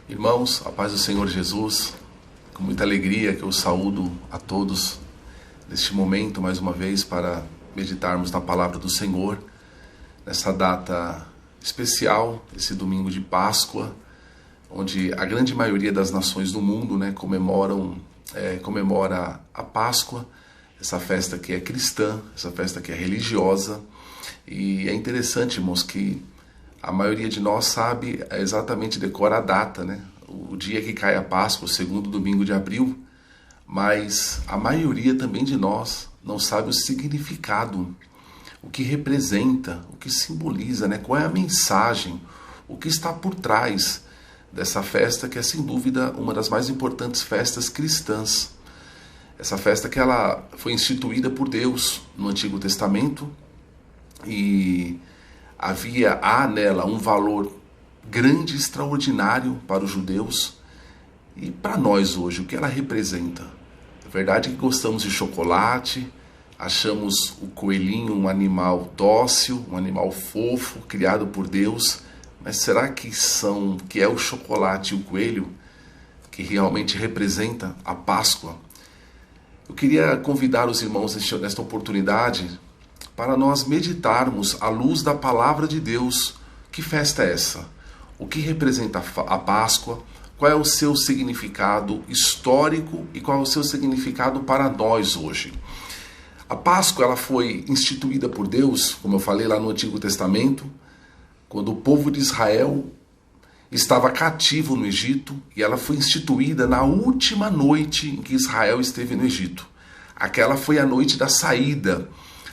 Irmãos, a paz do Senhor Jesus, com muita alegria que eu saúdo a todos neste momento, mais uma vez, para meditarmos na palavra do Senhor, nessa data especial, esse domingo de Páscoa, onde a grande maioria das nações do mundo comemora a Páscoa, essa festa que é cristã, essa festa que é religiosa. E é interessante, irmãos, que a maioria de nós sabe exatamente, decora a data, né? O dia que cai a Páscoa, o segundo domingo de abril, mas a maioria também de nós não sabe o significado, o que representa, o que simboliza, né? Qual é a mensagem, o que está por trás dessa festa que é, sem dúvida, uma das mais importantes festas cristãs. Essa festa que ela foi instituída por Deus no Antigo Testamento e há nela um valor grande, extraordinário para os judeus e para nós hoje. O que ela representa? É verdade que gostamos de chocolate, achamos o coelhinho um animal dócil, um animal fofo, criado por Deus, mas será que é o chocolate e o coelho que realmente representa a Páscoa? Eu queria convidar os irmãos nesta oportunidade para nós meditarmos à luz da palavra de Deus. Que festa é essa? O que representa a Páscoa? Qual é o seu significado histórico e qual é o seu significado para nós hoje? A Páscoa ela foi instituída por Deus, como eu falei lá no Antigo Testamento, quando o povo de Israel estava cativo no Egito, e ela foi instituída na última noite em que Israel esteve no Egito. Aquela foi a noite da saída.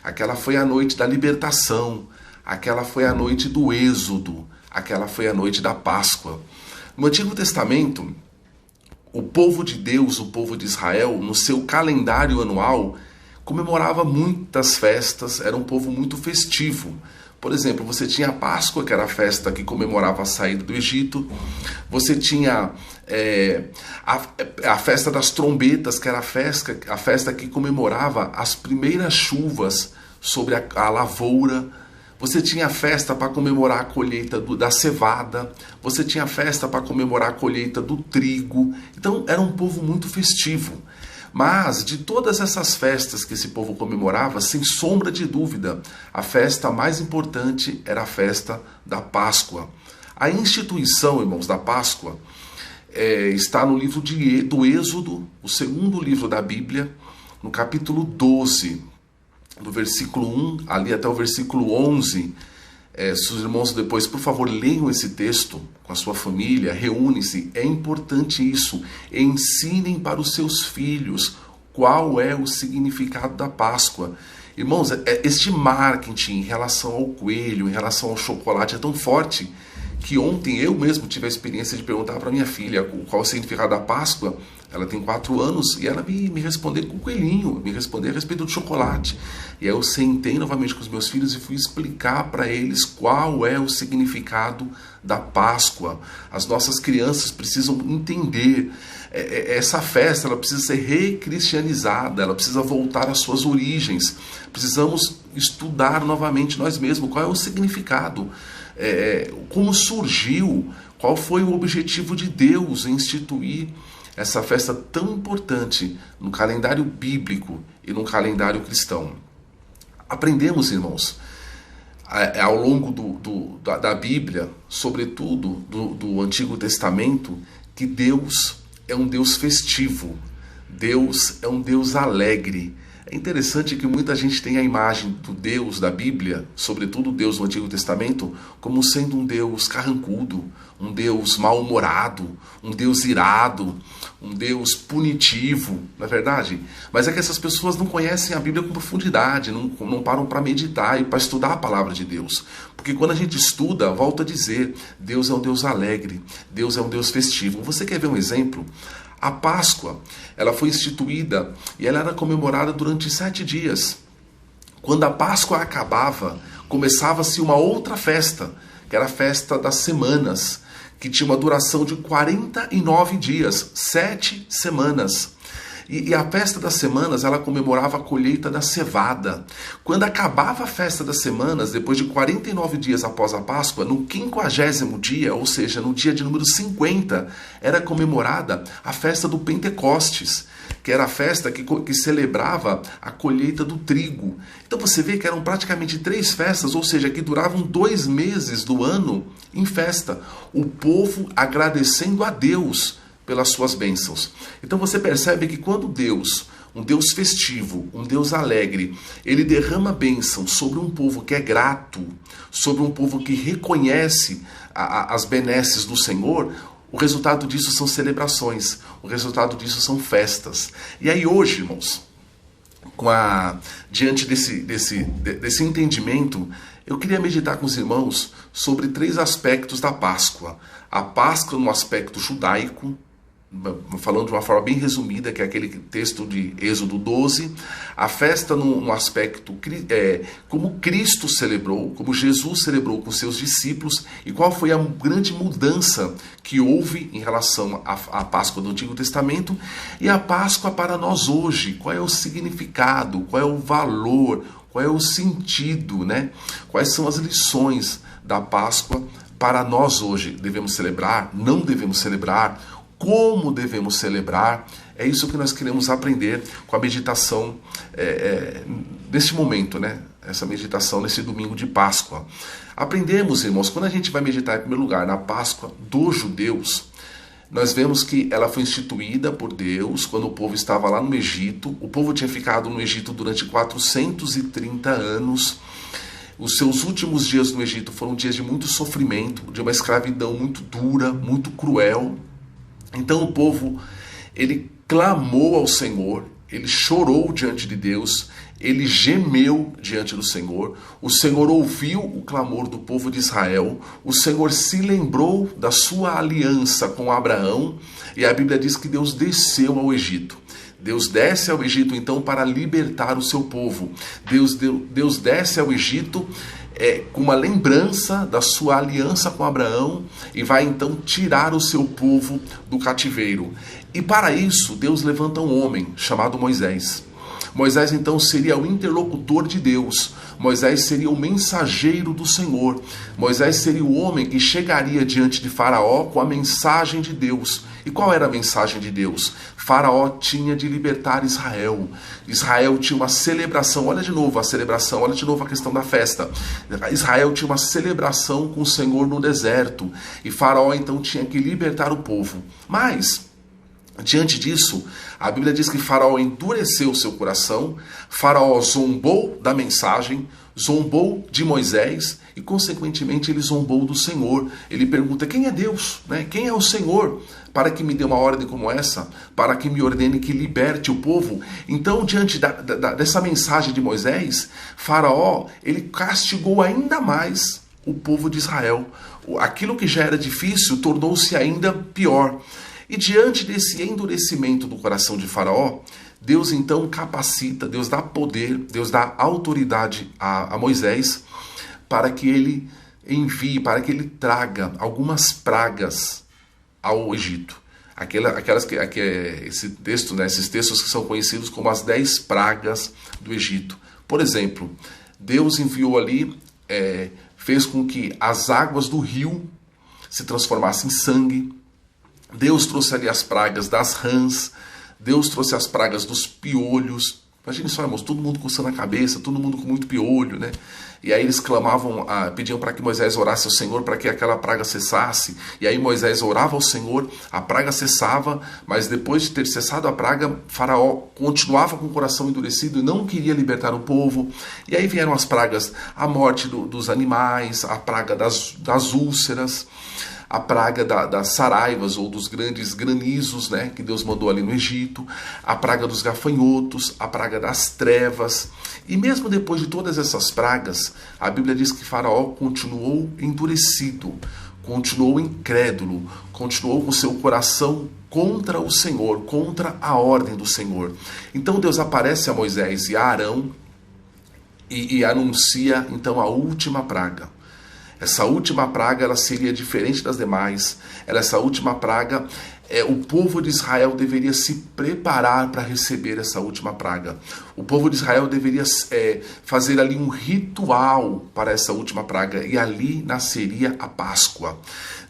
Aquela foi a noite da libertação, aquela foi a noite do êxodo, aquela foi a noite da Páscoa. No Antigo Testamento, o povo de Deus, o povo de Israel, no seu calendário anual, comemorava muitas festas, era um povo muito festivo. Por exemplo, você tinha a Páscoa, que era a festa que comemorava a saída do Egito. Você tinha a festa das trombetas, que era a festa que comemorava as primeiras chuvas sobre a lavoura. Você tinha a festa para comemorar a colheita da cevada. Você tinha a festa para comemorar a colheita do trigo. Então, era um povo muito festivo. Mas, de todas essas festas que esse povo comemorava, sem sombra de dúvida, a festa mais importante era a festa da Páscoa. A instituição, irmãos, da Páscoa está no livro do Êxodo, o segundo livro da Bíblia, no capítulo 12, do versículo 1 ali até o versículo 11. Se os irmãos depois, por favor, leiam esse texto com a sua família, reúnem-se, é importante isso, ensinem para os seus filhos qual é o significado da Páscoa. Irmãos, este marketing em relação ao coelho, em relação ao chocolate é tão forte que ontem eu mesmo tive a experiência de perguntar para minha filha qual o significado da Páscoa. Ela tem 4 anos e ela me respondeu com o coelhinho, me respondeu a respeito do chocolate. E aí eu sentei novamente com os meus filhos e fui explicar para eles qual é o significado da Páscoa. As nossas crianças precisam entender. Essa festa ela precisa ser recristianizada, ela precisa voltar às suas origens. Precisamos estudar novamente nós mesmos qual é o significado, como surgiu, qual foi o objetivo de Deus em instituir essa festa tão importante no calendário bíblico e no calendário cristão. Aprendemos, irmãos, ao longo da Bíblia, sobretudo do Antigo Testamento, que Deus é um Deus festivo, Deus é um Deus alegre. É interessante que muita gente tem a imagem do Deus da Bíblia, sobretudo o Deus do Antigo Testamento, como sendo um Deus carrancudo, um Deus mal-humorado, um Deus irado, um Deus punitivo, não é verdade? Mas é que essas pessoas não conhecem a Bíblia com profundidade, não param para meditar e para estudar a palavra de Deus. Porque quando a gente estuda, volto a dizer, Deus é um Deus alegre, Deus é um Deus festivo. Você quer ver um exemplo? A Páscoa, ela foi instituída e ela era comemorada durante 7 dias. Quando a Páscoa acabava, começava-se uma outra festa, que era a festa das semanas, que tinha uma duração de 49 dias, 7 semanas. E a festa das semanas, ela comemorava a colheita da cevada. Quando acabava a festa das semanas, depois de 49 dias após a Páscoa, no 50º dia, ou seja, no dia de número 50, era comemorada a festa do Pentecostes, que era a festa que celebrava a colheita do trigo. Então você vê que eram praticamente 3 festas, ou seja, que duravam 2 meses do ano em festa. O povo agradecendo a Deus pelas suas bênçãos. Então você percebe que quando Deus, um Deus festivo, um Deus alegre, ele derrama bênção sobre um povo que é grato, sobre um povo que reconhece as benesses do Senhor, o resultado disso são celebrações, o resultado disso são festas. E aí hoje, irmãos, diante desse entendimento, eu queria meditar com os irmãos sobre 3 aspectos da Páscoa. A Páscoa no aspecto judaico, falando de uma forma bem resumida, que é aquele texto de Êxodo 12, a festa no aspecto como Cristo celebrou, como Jesus celebrou com seus discípulos, e qual foi a grande mudança que houve em relação à Páscoa do Antigo Testamento, e a Páscoa para nós hoje, qual é o significado, qual é o valor, qual é o sentido, né? Quais são as lições da Páscoa para nós hoje. Devemos celebrar? Não devemos celebrar? Como devemos celebrar? É isso que nós queremos aprender com a meditação neste momento, né? Essa meditação nesse domingo de Páscoa. Aprendemos, irmãos, quando a gente vai meditar em primeiro lugar na Páscoa dos judeus, nós vemos que ela foi instituída por Deus quando o povo estava lá no Egito. O povo tinha ficado no Egito durante 430 anos. Os seus últimos dias no Egito foram dias de muito sofrimento, de uma escravidão muito dura, muito cruel. Então o povo, ele clamou ao Senhor, ele chorou diante de Deus, ele gemeu diante do Senhor, o Senhor ouviu o clamor do povo de Israel, o Senhor se lembrou da sua aliança com Abraão, e a Bíblia diz que Deus desceu ao Egito. Deus desce ao Egito então para libertar o seu povo. Deus desce ao Egito com uma lembrança da sua aliança com Abraão e vai então tirar o seu povo do cativeiro. E para isso Deus levanta um homem chamado Moisés. Moisés então seria o interlocutor de Deus. Moisés seria o mensageiro do Senhor. Moisés seria o homem que chegaria diante de Faraó com a mensagem de Deus. E qual era a mensagem de Deus? Faraó tinha de libertar Israel. Israel tinha uma celebração. Olha de novo a celebração, olha de novo a questão da festa. Israel tinha uma celebração com o Senhor no deserto. E Faraó então tinha que libertar o povo. Mas diante disso, a Bíblia diz que Faraó endureceu seu coração, Faraó zombou da mensagem, zombou de Moisés e, consequentemente, ele zombou do Senhor. Ele pergunta: quem é Deus? Né? Quem é o Senhor para que me dê uma ordem como essa? Para que me ordene que liberte o povo? Então, diante dessa mensagem de Moisés, Faraó, ele castigou ainda mais o povo de Israel. Aquilo que já era difícil tornou-se ainda pior. E diante desse endurecimento do coração de Faraó, Deus então capacita, Deus dá poder, Deus dá autoridade a Moisés para que ele envie, para que ele traga algumas pragas ao Egito. Esse texto, né, esses textos que são conhecidos como as 10 pragas do Egito. Por exemplo, Deus enviou ali, fez com que as águas do rio se transformassem em sangue. Deus trouxe ali as pragas das rãs, Deus trouxe as pragas dos piolhos. Imagine só, irmãos, todo mundo coçando a cabeça, todo mundo com muito piolho, né? E aí eles clamavam, pediam para que Moisés orasse ao Senhor para que aquela praga cessasse. E aí Moisés orava ao Senhor, a praga cessava, mas depois de ter cessado a praga, Faraó continuava com o coração endurecido e não queria libertar o povo. E aí vieram as pragas, a morte dos animais, a praga das úlceras, a praga das saraivas ou dos grandes granizos, né, que Deus mandou ali no Egito, a praga dos gafanhotos, a praga das trevas. E mesmo depois de todas essas pragas, a Bíblia diz que Faraó continuou endurecido, continuou incrédulo, continuou com seu coração contra o Senhor, contra a ordem do Senhor. Então Deus aparece a Moisés e a Arão e anuncia então a última praga. Essa última praga, ela seria diferente das demais. Essa última praga, o povo de Israel deveria se preparar para receber essa última praga. O povo de Israel deveria fazer ali um ritual para essa última praga, e ali nasceria a Páscoa.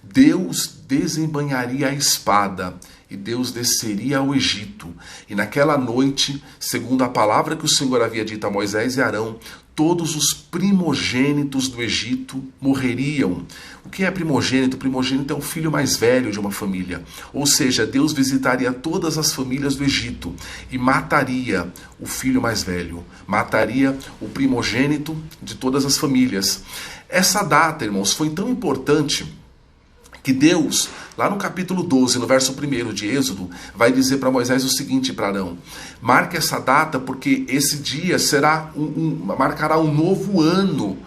Deus desembainharia a espada e Deus desceria ao Egito. E naquela noite, segundo a palavra que o Senhor havia dito a Moisés e Arão, todos os primogênitos do Egito morreriam. O que é primogênito? Primogênito é o filho mais velho de uma família. Ou seja, Deus visitaria todas as famílias do Egito e mataria o filho mais velho. Mataria o primogênito de todas as famílias. Essa data, irmãos, foi tão importante que Deus, lá no capítulo 12, no verso 1 de Êxodo, vai dizer para Moisés o seguinte, para Arão: marque essa data porque esse dia marcará um novo ano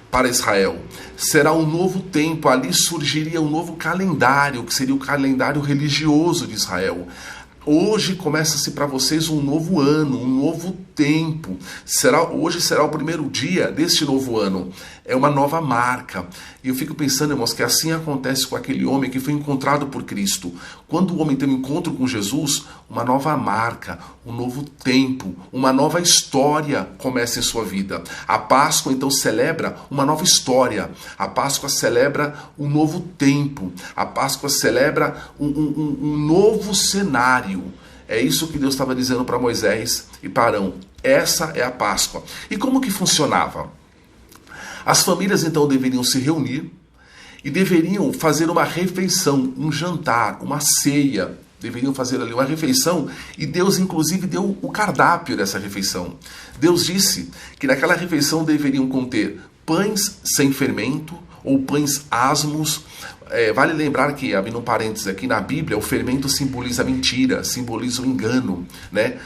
para Israel. Será um novo tempo, ali surgiria um novo calendário, que seria o calendário religioso de Israel. Hoje começa-se para vocês um novo ano, um novo tempo. Hoje será o primeiro dia deste novo ano. É uma nova marca. E eu fico pensando, irmãos, que assim acontece com aquele homem que foi encontrado por Cristo. Quando o homem tem um encontro com Jesus, uma nova marca, um novo tempo, uma nova história começa em sua vida. A Páscoa, então, celebra uma nova história. A Páscoa celebra um novo tempo. A Páscoa celebra um novo cenário. É isso que Deus estava dizendo para Moisés e para Arão. Essa é a Páscoa. E como que funcionava? As famílias então deveriam se reunir e deveriam fazer uma refeição, um jantar, uma ceia. Deveriam fazer ali uma refeição, e Deus inclusive deu o cardápio dessa refeição. Deus disse que naquela refeição deveriam conter pães sem fermento ou pães asmos. Vale lembrar que, abrindo um parênteses aqui, na Bíblia o fermento simboliza mentira, simboliza o engano, né?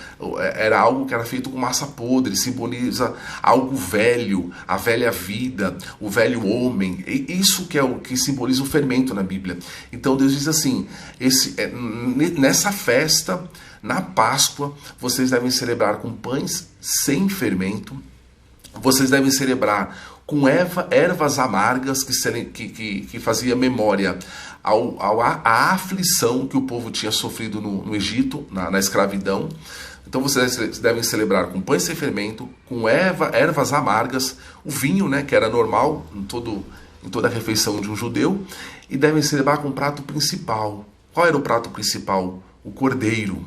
Era algo que era feito com massa podre, simboliza algo velho, a velha vida, o velho homem. Isso que é o que simboliza o fermento na Bíblia. Então Deus diz assim, nessa festa, na Páscoa, vocês devem celebrar com pães sem fermento, vocês devem celebrar com ervas amargas que fazia memória à aflição que o povo tinha sofrido no Egito, na escravidão. Então vocês devem celebrar com pães sem fermento, com ervas amargas, o vinho, né, que era normal em toda a refeição de um judeu, e devem celebrar com o prato principal. Qual era o prato principal? O cordeiro.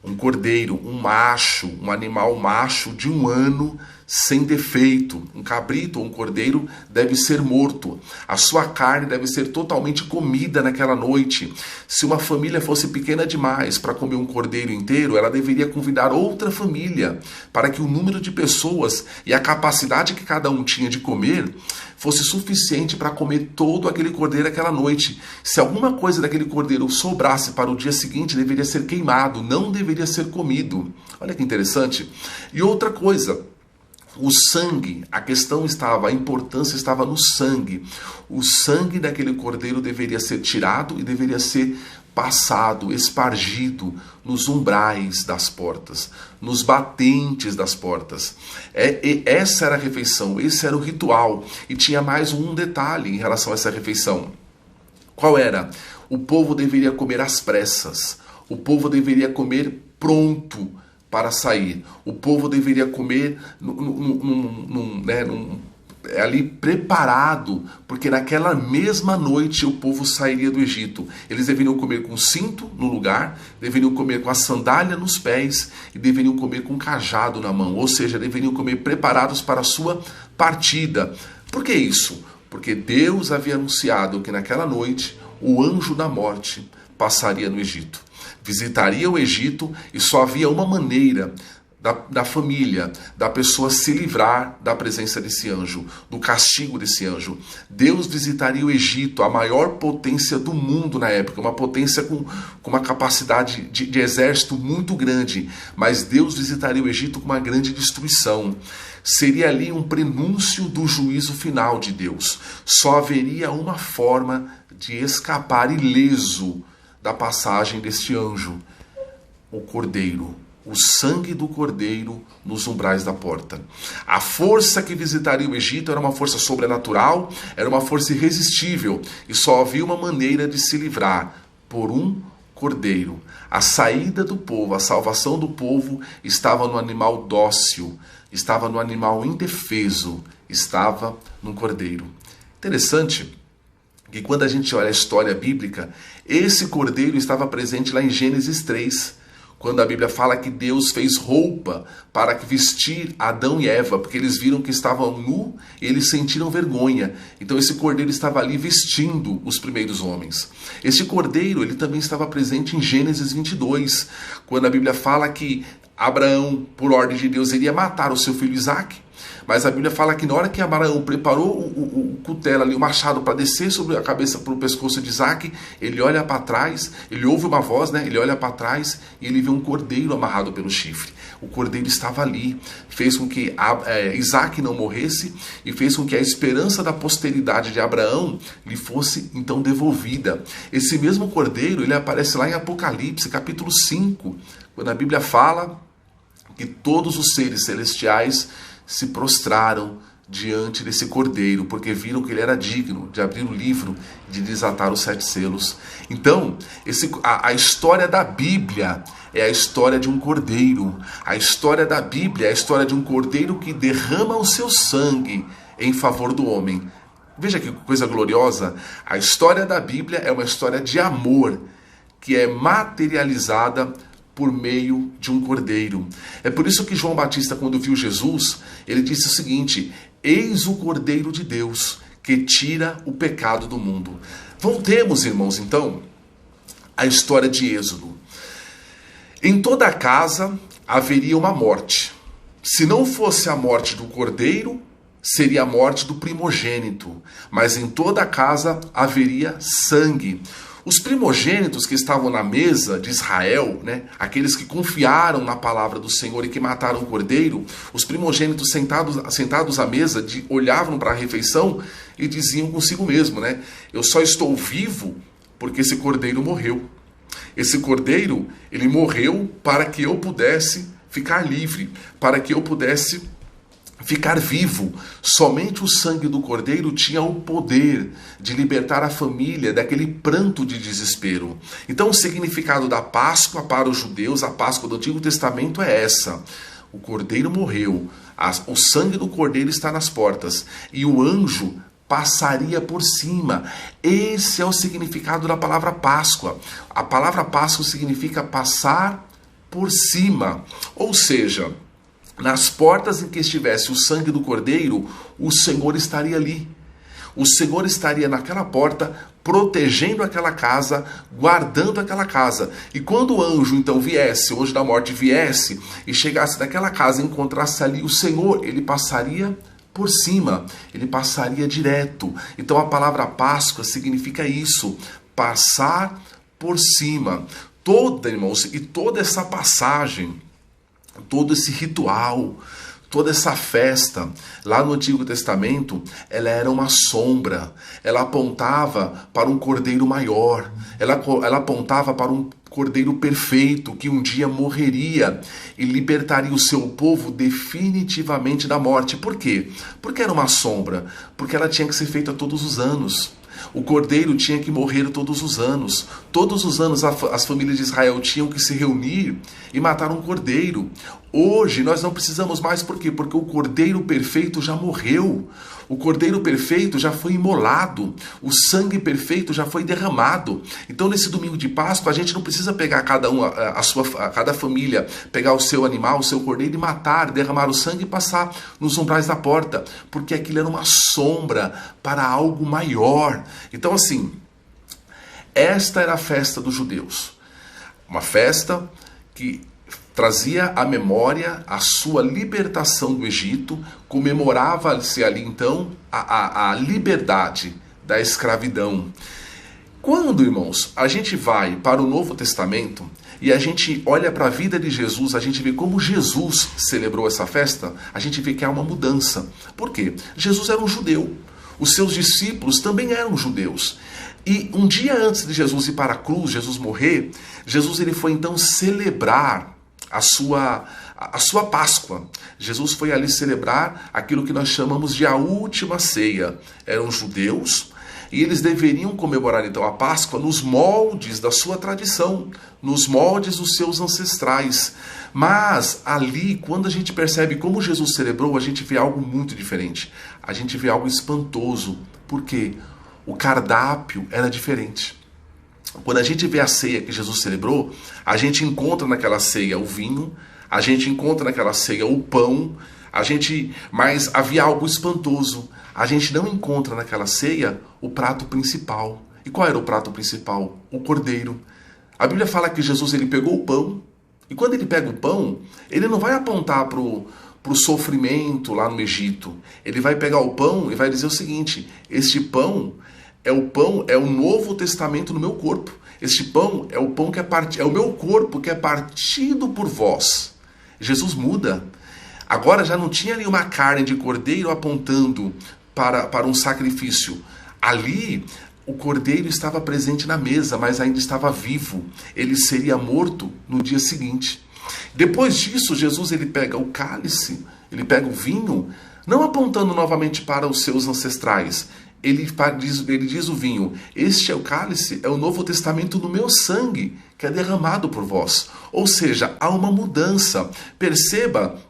Um cordeiro, um animal macho de 1 ano, sem defeito. Um cabrito ou um cordeiro deve ser morto. A sua carne deve ser totalmente comida naquela noite. Se uma família fosse pequena demais para comer um cordeiro inteiro, ela deveria convidar outra família, para que o número de pessoas e a capacidade que cada um tinha de comer fosse suficiente para comer todo aquele cordeiro aquela noite. Se alguma coisa daquele cordeiro sobrasse para o dia seguinte, deveria ser queimado, não deveria ser comido. Olha que interessante. E outra coisa, o sangue, a importância estava no sangue. O sangue daquele cordeiro deveria ser tirado e deveria ser passado, espargido nos umbrais das portas, nos batentes das portas. Essa era a refeição, esse era o ritual. E tinha mais um detalhe em relação a essa refeição. Qual era? O povo deveria comer às pressas. O povo deveria comer pronto para sair. O povo deveria comer ali preparado, porque naquela mesma noite o povo sairia do Egito. Eles deveriam comer com cinto no lugar, deveriam comer com a sandália nos pés e deveriam comer com cajado na mão, ou seja, deveriam comer preparados para a sua partida. Por que isso? Porque Deus havia anunciado que naquela noite o anjo da morte passaria no Egito, visitaria o Egito, e só havia uma maneira da família, da pessoa se livrar da presença desse anjo, do castigo desse anjo. Deus visitaria o Egito, a maior potência do mundo na época, uma potência com uma capacidade de exército muito grande, mas Deus visitaria o Egito com uma grande destruição. Seria ali um prenúncio do juízo final de Deus. Só haveria uma forma de escapar ileso da passagem deste anjo: o cordeiro. o sangue do cordeiro nos umbrais da porta. A força que visitaria o Egito era uma força sobrenatural, era uma força irresistível, e só havia uma maneira de se livrar: por um cordeiro. A saída do povo, a salvação do povo estava no animal dócil, estava no animal indefeso, estava no cordeiro. Interessante que quando a gente olha a história bíblica, esse cordeiro estava presente lá em Gênesis 3, quando a Bíblia fala que Deus fez roupa para vestir Adão e Eva, porque eles viram que estavam nus e eles sentiram vergonha. Então esse cordeiro estava ali vestindo os primeiros homens. Esse cordeiro, ele também estava presente em Gênesis 22, quando a Bíblia fala que Abraão, por ordem de Deus, iria matar o seu filho Isaque. Mas a Bíblia fala que na hora que Abraão preparou o cutelo ali, o machado, para descer sobre a cabeça, para o pescoço de Isaque, ele olha para trás, ele ouve uma voz, né? Ele olha para trás e ele vê um cordeiro amarrado pelo chifre. O cordeiro estava ali, fez com que Isaque não morresse e fez com que a esperança da posteridade de Abraão lhe fosse então devolvida. Esse mesmo cordeiro, ele aparece lá em Apocalipse, capítulo 5, quando a Bíblia fala que todos os seres celestiais se prostraram diante desse cordeiro, porque viram que ele era digno de abrir o livro, de desatar os 7 selos. Então, a história da Bíblia é a história de um cordeiro. A história da Bíblia é a história de um cordeiro que derrama o seu sangue em favor do homem. Veja que coisa gloriosa. A história da Bíblia é uma história de amor que é materializada por meio de um cordeiro. É por isso que João Batista, quando viu Jesus, ele disse o seguinte: eis o Cordeiro de Deus, que tira o pecado do mundo. Voltemos, irmãos, então, à história de Êxodo. Em toda a casa haveria uma morte. Se não fosse a morte do cordeiro, seria a morte do primogênito. Mas em toda a casa haveria sangue. Os primogênitos que estavam na mesa de Israel, né, aqueles que confiaram na palavra do Senhor e que mataram o cordeiro, os primogênitos sentados à mesa olhavam para a refeição e diziam consigo mesmo, né, eu só estou vivo porque esse cordeiro morreu. Esse cordeiro, ele morreu para que eu pudesse ficar livre, para que eu pudesse ficar vivo. Somente o sangue do cordeiro tinha o poder de libertar a família daquele pranto de desespero. Então o significado da Páscoa para os judeus, a Páscoa do Antigo Testamento, é essa: o cordeiro morreu, o sangue do cordeiro está nas portas e o anjo passaria por cima. Esse é o significado da palavra Páscoa. A palavra Páscoa significa passar por cima, ou seja, nas portas em que estivesse o sangue do cordeiro, o Senhor estaria ali. O Senhor estaria naquela porta, protegendo aquela casa, guardando aquela casa. E quando o anjo então viesse, o anjo da morte viesse e chegasse naquela casa e encontrasse ali o Senhor, ele passaria por cima, ele passaria direto. Então a palavra Páscoa significa isso: passar por cima. Irmãos, e toda essa passagem, todo esse ritual, toda essa festa, lá no Antigo Testamento, ela era uma sombra. Ela apontava para um cordeiro maior. Ela apontava para um cordeiro perfeito que um dia morreria e libertaria o seu povo definitivamente da morte. Por quê? Porque era uma sombra. Porque ela tinha que ser feita todos os anos. O cordeiro tinha que morrer todos os anos. Todos os anos as famílias de Israel tinham que se reunir e matar um cordeiro. Hoje nós não precisamos mais, por quê? Porque o cordeiro perfeito já morreu. O cordeiro perfeito já foi imolado. O sangue perfeito já foi derramado. Então nesse domingo de Páscoa a gente não precisa pegar cada família, pegar o seu animal, o seu cordeiro e matar, derramar o sangue e passar nos umbrais da porta. Porque aquilo era uma sombra para algo maior. Então assim, esta era a festa dos judeus. Uma festa que trazia à memória a sua libertação do Egito, comemorava-se ali então a liberdade da escravidão. Quando, irmãos, a gente vai para o Novo Testamento e a gente olha para a vida de Jesus, a gente vê como Jesus celebrou essa festa, a gente vê que há uma mudança. Por quê? Jesus era um judeu, os seus discípulos também eram judeus. E um dia antes de Jesus ir para a cruz, Jesus morrer, Jesus ele foi então celebrar a sua Páscoa. Jesus foi ali celebrar aquilo que nós chamamos de a última ceia. Eram judeus e eles deveriam comemorar então a Páscoa nos moldes da sua tradição, nos moldes dos seus ancestrais. Mas ali, quando a gente percebe como Jesus celebrou, a gente vê algo muito diferente. A gente vê algo espantoso. Por quê? O cardápio era diferente. Quando a gente vê a ceia que Jesus celebrou, a gente encontra naquela ceia o vinho, a gente encontra naquela ceia o pão, mas havia algo espantoso. A gente não encontra naquela ceia o prato principal. E qual era o prato principal? O cordeiro. A Bíblia fala que Jesus ele pegou o pão, e quando ele pega o pão, ele não vai apontar para o sofrimento lá no Egito. Ele vai pegar o pão e vai dizer o seguinte: este pão é o Novo Testamento no meu corpo. Este pão é o pão que é o meu corpo que é partido por vós. Jesus muda. Agora já não tinha ali uma carne de cordeiro apontando para um sacrifício. Ali o cordeiro estava presente na mesa, mas ainda estava vivo. Ele seria morto no dia seguinte. Depois disso, Jesus ele pega o cálice, ele pega o vinho, não apontando novamente para os seus ancestrais. Ele diz o vinho: este é o cálice, é o Novo Testamento no meu sangue, que é derramado por vós. Ou seja, há uma mudança. Perceba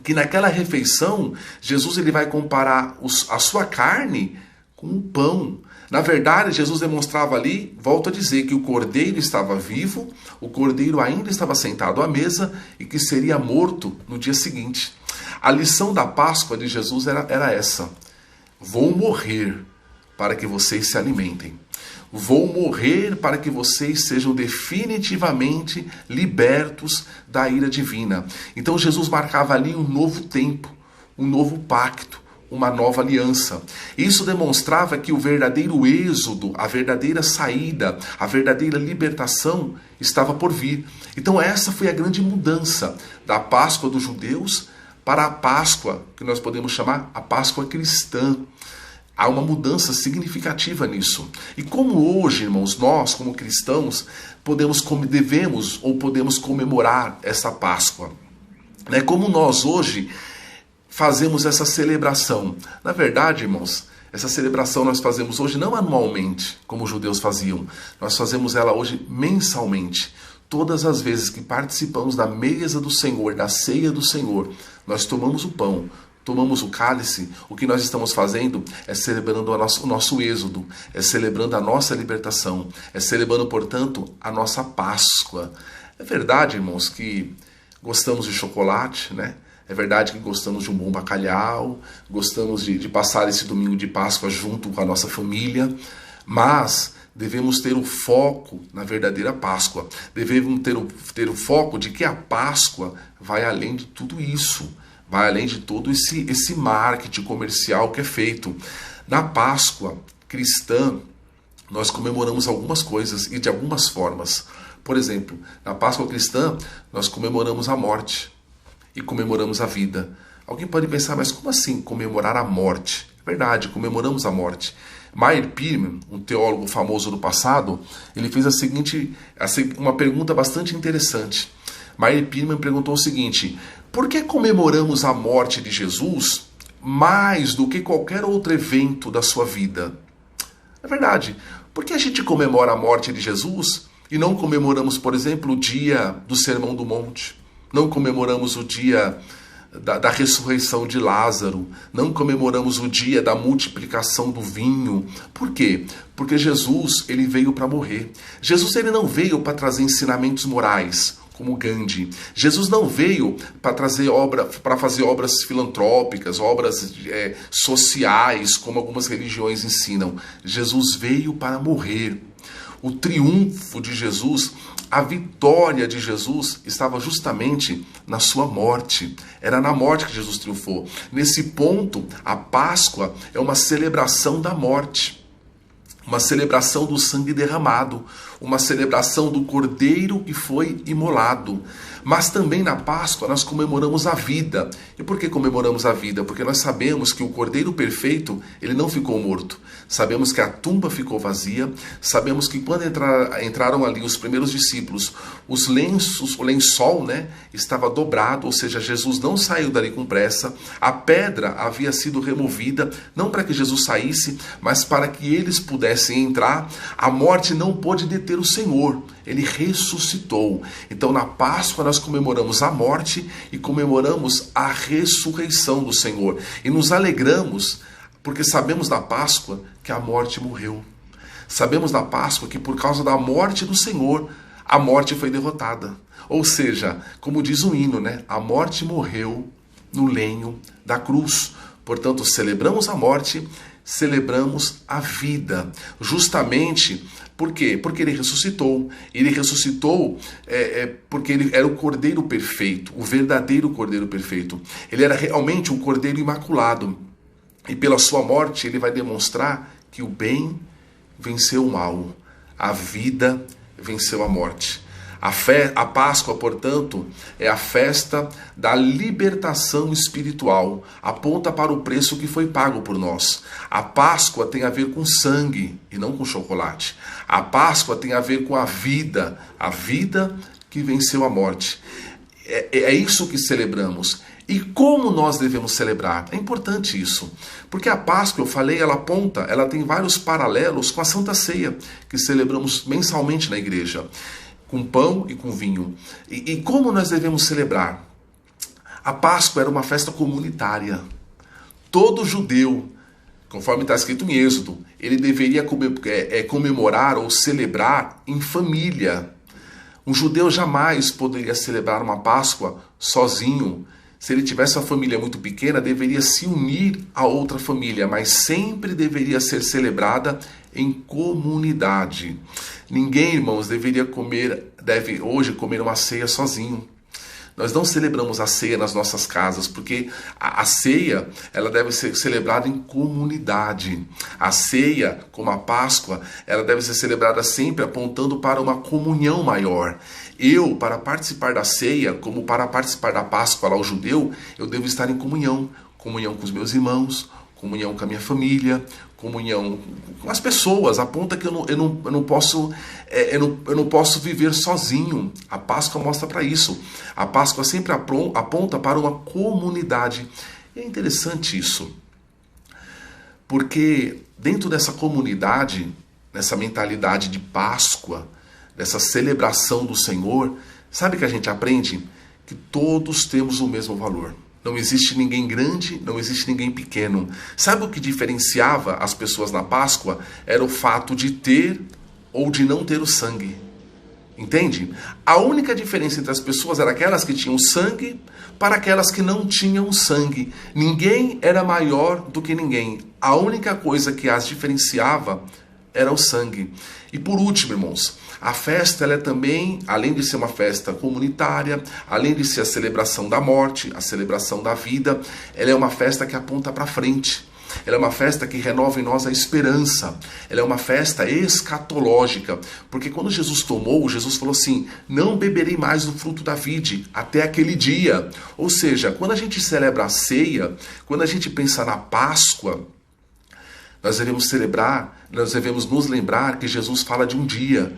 que naquela refeição, Jesus ele vai comparar a sua carne com o pão. Na verdade, Jesus demonstrava ali, volto a dizer, que o cordeiro estava vivo, o cordeiro ainda estava sentado à mesa e que seria morto no dia seguinte. A lição da Páscoa de Jesus era essa: vou morrer para que vocês se alimentem. Vou morrer para que vocês sejam definitivamente libertos da ira divina. Então Jesus marcava ali um novo tempo, um novo pacto, uma nova aliança. Isso demonstrava que o verdadeiro êxodo, a verdadeira saída, a verdadeira libertação estava por vir. Então essa foi a grande mudança da Páscoa dos judeus para a Páscoa, que nós podemos chamar a Páscoa cristã. Há uma mudança significativa nisso. E como hoje, irmãos, nós como cristãos podemos comemorar essa Páscoa? Como nós hoje fazemos essa celebração? Na verdade, irmãos, essa celebração nós fazemos hoje não anualmente, como os judeus faziam. Nós fazemos ela hoje mensalmente. Todas as vezes que participamos da mesa do Senhor, da ceia do Senhor, nós tomamos o pão, tomamos o cálice, o que nós estamos fazendo é celebrando o nosso êxodo, é celebrando a nossa libertação, é celebrando, portanto, a nossa Páscoa. É verdade, irmãos, que gostamos de chocolate, né? É verdade que gostamos de um bom bacalhau, gostamos de passar esse domingo de Páscoa junto com a nossa família, mas devemos ter o foco na verdadeira Páscoa. Devemos ter o foco de que a Páscoa vai além de tudo isso. Vai além de todo esse marketing comercial que é feito. Na Páscoa cristã, nós comemoramos algumas coisas e de algumas formas. Por exemplo, na Páscoa cristã, nós comemoramos a morte e comemoramos a vida. Alguém pode pensar, mas como assim comemorar a morte? É verdade, comemoramos a morte. Meyer Pirman, um teólogo famoso do passado, ele fez uma pergunta bastante interessante. Meyer Pirman perguntou o seguinte: por que comemoramos a morte de Jesus mais do que qualquer outro evento da sua vida? É verdade. Por que a gente comemora a morte de Jesus e não comemoramos, por exemplo, o dia do Sermão do Monte? Não comemoramos o dia da ressurreição de Lázaro? Não comemoramos o dia da multiplicação do vinho? Por quê? Porque Jesus ele veio para morrer. Jesus ele não veio para trazer ensinamentos morais, como Gandhi. Jesus não veio para fazer obras filantrópicas, obras sociais, como algumas religiões ensinam. Jesus veio para morrer. O triunfo de Jesus, a vitória de Jesus estava justamente na sua morte. Era na morte que Jesus triunfou. Nesse ponto, a Páscoa é uma celebração da morte. uma celebração do sangue derramado, uma celebração do cordeiro que foi imolado. Mas também na Páscoa nós comemoramos a vida. E por que comemoramos a vida? Porque nós sabemos que o cordeiro perfeito, ele não ficou morto. Sabemos que a tumba ficou vazia. Sabemos que quando entraram ali os primeiros discípulos, os lenços, o lençol, estava dobrado, ou seja, Jesus não saiu dali com pressa. A pedra havia sido removida, não para que Jesus saísse, mas para que eles pudessem entrar. A morte não pôde deter o Senhor. Ele ressuscitou. Então na Páscoa nós comemoramos a morte e comemoramos a ressurreição do Senhor. E nos alegramos porque sabemos na Páscoa que a morte morreu. Sabemos na Páscoa que por causa da morte do Senhor, a morte foi derrotada. Ou seja, como diz o hino, a morte morreu no lenho da cruz. Portanto, celebramos a morte, celebramos a vida. Justamente, por quê? Porque ele ressuscitou. Ele ressuscitou porque ele era o Cordeiro perfeito, o verdadeiro Cordeiro perfeito. Ele era realmente um Cordeiro imaculado. E pela sua morte ele vai demonstrar que o bem venceu o mal, a vida venceu a morte. A Páscoa, portanto, é a festa da libertação espiritual. Aponta para o preço que foi pago por nós. A Páscoa tem a ver com sangue e não com chocolate. A Páscoa tem a ver com a vida que venceu a morte. É isso que celebramos. E como nós devemos celebrar? É importante isso, porque a Páscoa, eu falei, ela tem vários paralelos com a Santa Ceia, que celebramos mensalmente na igreja, com pão e com vinho. E como nós devemos celebrar? A Páscoa era uma festa comunitária. Todo judeu, conforme está escrito em Êxodo, ele deveria comemorar ou celebrar em família. Um judeu jamais poderia celebrar uma Páscoa sozinho. Se ele tivesse uma família muito pequena, deveria se unir a outra família, mas sempre deveria ser celebrada em comunidade. Ninguém, irmãos, deve hoje comer uma ceia sozinho. Nós não celebramos a ceia nas nossas casas, porque a ceia ela deve ser celebrada em comunidade. A ceia, como a Páscoa, ela deve ser celebrada sempre apontando para uma comunhão maior. Eu, para participar da ceia, como para participar da Páscoa lá o judeu, eu devo estar em comunhão. Comunhão com os meus irmãos, comunhão com a minha família, comunhão com as pessoas. Aponta que eu não posso viver sozinho. A Páscoa mostra para isso. A Páscoa sempre aponta para uma comunidade. E é interessante isso, porque dentro dessa comunidade, nessa mentalidade de Páscoa, dessa celebração do Senhor, sabe que a gente aprende? Que todos temos o mesmo valor. Não existe ninguém grande, não existe ninguém pequeno. Sabe o que diferenciava as pessoas na Páscoa? Era o fato de ter ou de não ter o sangue. Entende? A única diferença entre as pessoas era aquelas que tinham sangue para aquelas que não tinham sangue. Ninguém era maior do que ninguém. A única coisa que as diferenciava era o sangue. E por último, irmãos, a festa ela é também, além de ser uma festa comunitária, além de ser a celebração da morte, a celebração da vida, ela é uma festa que aponta para frente. Ela é uma festa que renova em nós a esperança. Ela é uma festa escatológica. Porque quando Jesus falou assim: não beberei mais do fruto da vide até aquele dia. Ou seja, quando a gente celebra a ceia, quando a gente pensa na Páscoa, nós devemos nos lembrar que Jesus fala de um dia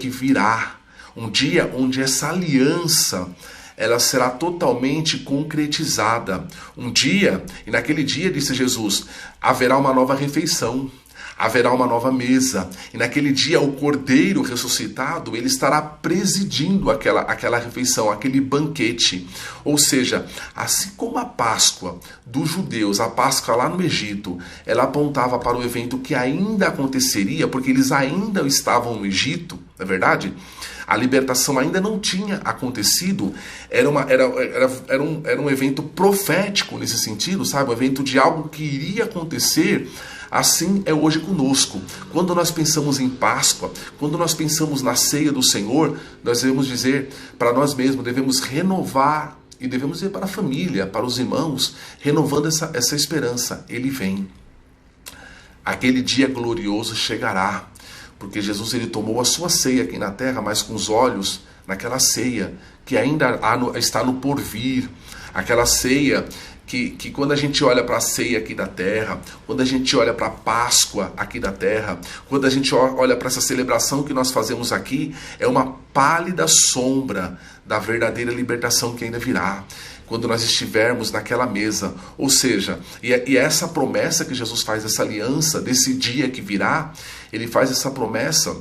que virá, um dia onde essa aliança ela será totalmente concretizada. Um dia, e naquele dia, disse Jesus, haverá uma nova refeição, haverá uma nova mesa. E naquele dia o Cordeiro ressuscitado, ele estará presidindo aquela refeição, aquele banquete. Ou seja, assim como a Páscoa dos judeus, a Páscoa lá no Egito, ela apontava para o evento que ainda aconteceria, porque eles ainda estavam no Egito, não é verdade? A libertação ainda não tinha acontecido, era um evento profético nesse sentido, sabe? Um evento de algo que iria acontecer. Assim é hoje conosco. Quando nós pensamos em Páscoa, quando nós pensamos na ceia do Senhor, nós devemos dizer para nós mesmos, devemos renovar e devemos dizer para a família, para os irmãos, renovando essa esperança. Ele vem. Aquele dia glorioso chegará, porque Jesus ele tomou a sua ceia aqui na terra, mas com os olhos naquela ceia que ainda está no porvir, aquela ceia que quando a gente olha para a ceia aqui da terra, quando a gente olha para a Páscoa aqui da terra, quando a gente olha para essa celebração que nós fazemos aqui, é uma pálida sombra da verdadeira libertação que ainda virá, quando nós estivermos naquela mesa. Ou seja, e essa promessa que Jesus faz, essa aliança desse dia que virá, ele faz essa promessa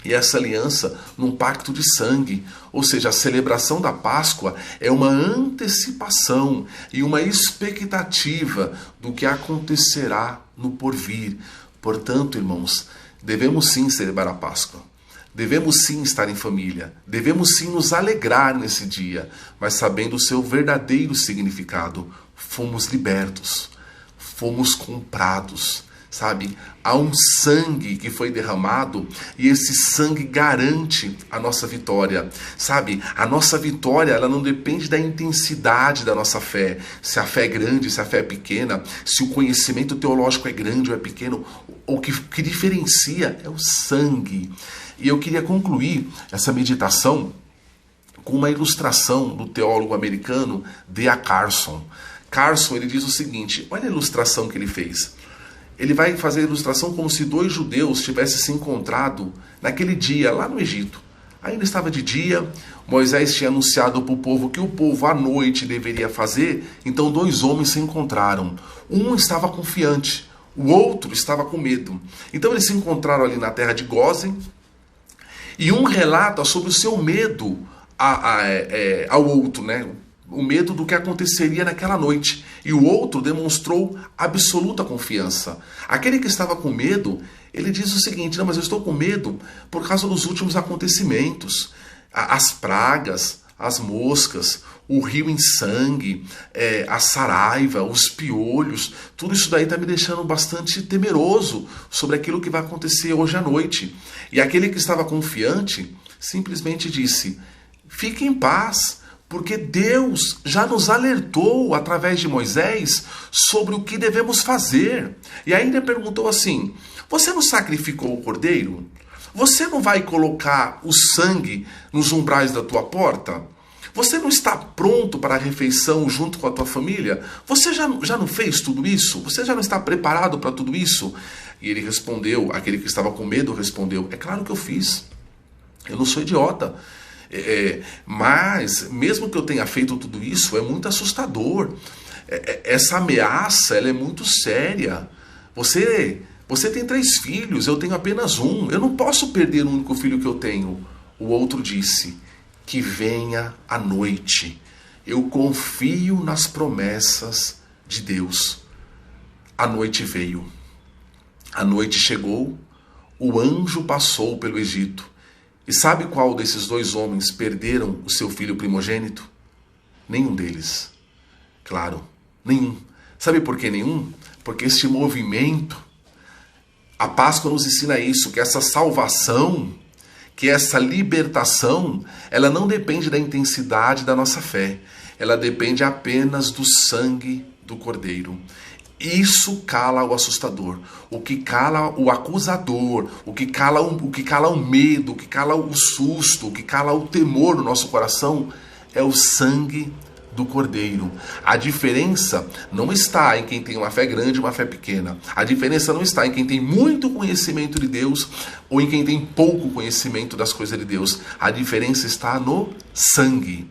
e essa aliança num pacto de sangue. Ou seja, a celebração da Páscoa é uma antecipação e uma expectativa do que acontecerá no porvir. Portanto, irmãos, devemos sim celebrar a Páscoa. Devemos sim estar em família, devemos sim nos alegrar nesse dia, mas sabendo o seu verdadeiro significado. Fomos libertos, fomos comprados, sabe? Há um sangue que foi derramado e esse sangue garante a nossa vitória, sabe? A nossa vitória, ela não depende da intensidade da nossa fé, se a fé é grande, se a fé é pequena, se o conhecimento teológico é grande ou é pequeno. O que diferencia é o sangue. E eu queria concluir essa meditação com uma ilustração do teólogo americano D.A. Carson. Carson, ele diz o seguinte, olha a ilustração que ele fez. Ele vai fazer a ilustração como se dois judeus tivessem se encontrado naquele dia lá no Egito. Ainda estava de dia, Moisés tinha anunciado para o povo que o povo à noite deveria fazer, então dois homens se encontraram. Um estava confiante, o outro estava com medo. Então eles se encontraram ali na terra de Gósen, e um relata sobre o seu medo ao outro, né? O medo do que aconteceria naquela noite. E o outro demonstrou absoluta confiança. Aquele que estava com medo, ele diz o seguinte, não, mas eu estou com medo por causa dos últimos acontecimentos. As pragas, as moscas, o rio em sangue, a saraiva, os piolhos, tudo isso daí está me deixando bastante temeroso sobre aquilo que vai acontecer hoje à noite. E aquele que estava confiante simplesmente disse, fique em paz, porque Deus já nos alertou através de Moisés sobre o que devemos fazer. E ainda perguntou assim, você não sacrificou o cordeiro? Você não vai colocar o sangue nos umbrais da tua porta? Você não está pronto para a refeição junto com a tua família? Você já não fez tudo isso? Você já não está preparado para tudo isso? E ele respondeu, aquele que estava com medo respondeu, é claro que eu fiz. Eu não sou idiota. Mas, mesmo que eu tenha feito tudo isso, é muito assustador. Essa ameaça, ela é muito séria. Você tem 3 filhos, eu tenho apenas um. Eu não posso perder o único filho que eu tenho. O outro disse, que venha a noite. Eu confio nas promessas de Deus. A noite veio. A noite chegou. O anjo passou pelo Egito. E sabe qual desses 2 homens perderam o seu filho primogênito? Nenhum deles. Claro, nenhum. Sabe por que nenhum? Porque este movimento, a Páscoa nos ensina isso, que essa salvação, que essa libertação, ela não depende da intensidade da nossa fé. Ela depende apenas do sangue do Cordeiro. Isso cala o assustador, o que cala o acusador, o que cala o medo, o que cala o susto, o que cala o temor no nosso coração é o sangue do Cordeiro. A diferença não está em quem tem uma fé grande e uma fé pequena. A diferença não está em quem tem muito conhecimento de Deus ou em quem tem pouco conhecimento das coisas de Deus. A diferença está no sangue.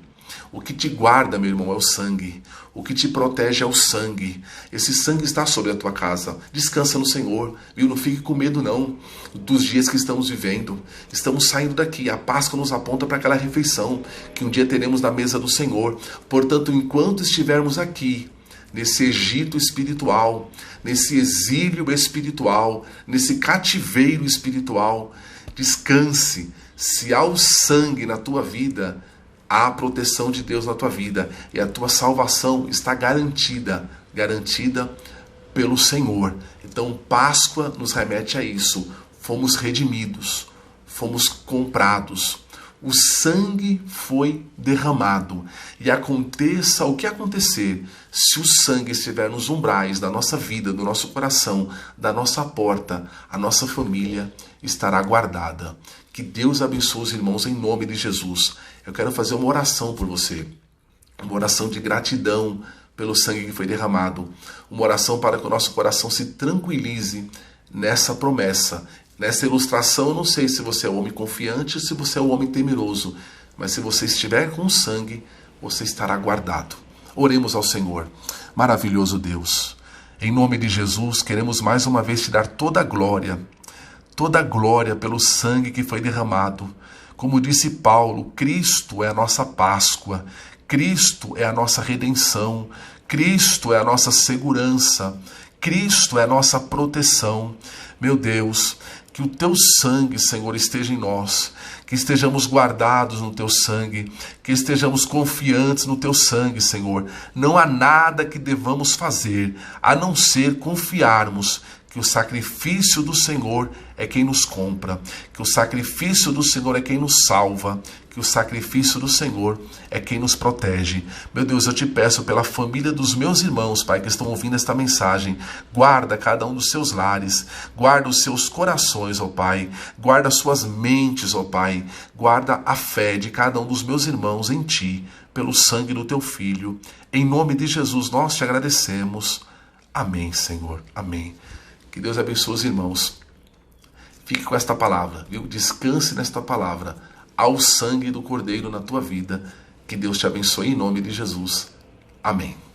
O que te guarda, meu irmão, é o sangue. O que te protege é o sangue. Esse sangue está sobre a tua casa. Descansa no Senhor, viu? Não fique com medo não dos dias que estamos vivendo. Estamos saindo daqui. A Páscoa nos aponta para aquela refeição que um dia teremos na mesa do Senhor. Portanto, enquanto estivermos aqui, nesse Egito espiritual, nesse exílio espiritual, nesse cativeiro espiritual, descanse. Se há o sangue na tua vida, há a proteção de Deus na tua vida e a tua salvação está garantida pelo Senhor. Então, Páscoa nos remete a isso. Fomos redimidos, fomos comprados, O sangue foi derramado. E aconteça o que acontecer, se o sangue estiver nos umbrais da nossa vida, do nosso coração, da nossa porta, a nossa família estará guardada. Que Deus abençoe os irmãos em nome de Jesus. Eu quero fazer uma oração por você. Uma oração de gratidão pelo sangue que foi derramado. Uma oração para que o nosso coração se tranquilize nessa promessa. Nessa ilustração, eu não sei se você é um homem confiante ou se você é um homem temeroso, mas se você estiver com sangue, você estará guardado. Oremos ao Senhor. Maravilhoso Deus, em nome de Jesus, queremos mais uma vez te dar toda a glória pelo sangue que foi derramado. Como disse Paulo, Cristo é a nossa Páscoa, Cristo é a nossa redenção, Cristo é a nossa segurança, Cristo é a nossa proteção. Meu Deus, que o teu sangue, Senhor, esteja em nós, que estejamos guardados no teu sangue, que estejamos confiantes no teu sangue, Senhor. Não há nada que devamos fazer a não ser confiarmos que o sacrifício do Senhor é quem nos compra, que o sacrifício do Senhor é quem nos salva, que o sacrifício do Senhor é quem nos protege. Meu Deus, eu te peço pela família dos meus irmãos, Pai, que estão ouvindo esta mensagem, guarda cada um dos seus lares, guarda os seus corações, ó Pai, guarda as suas mentes, ó Pai, guarda a fé de cada um dos meus irmãos em Ti, pelo sangue do Teu Filho. Em nome de Jesus, nós te agradecemos. Amém, Senhor. Amém. Que Deus abençoe os irmãos. Fique com esta palavra, viu? Descanse nesta palavra. Ao sangue do Cordeiro na tua vida. Que Deus te abençoe em nome de Jesus. Amém.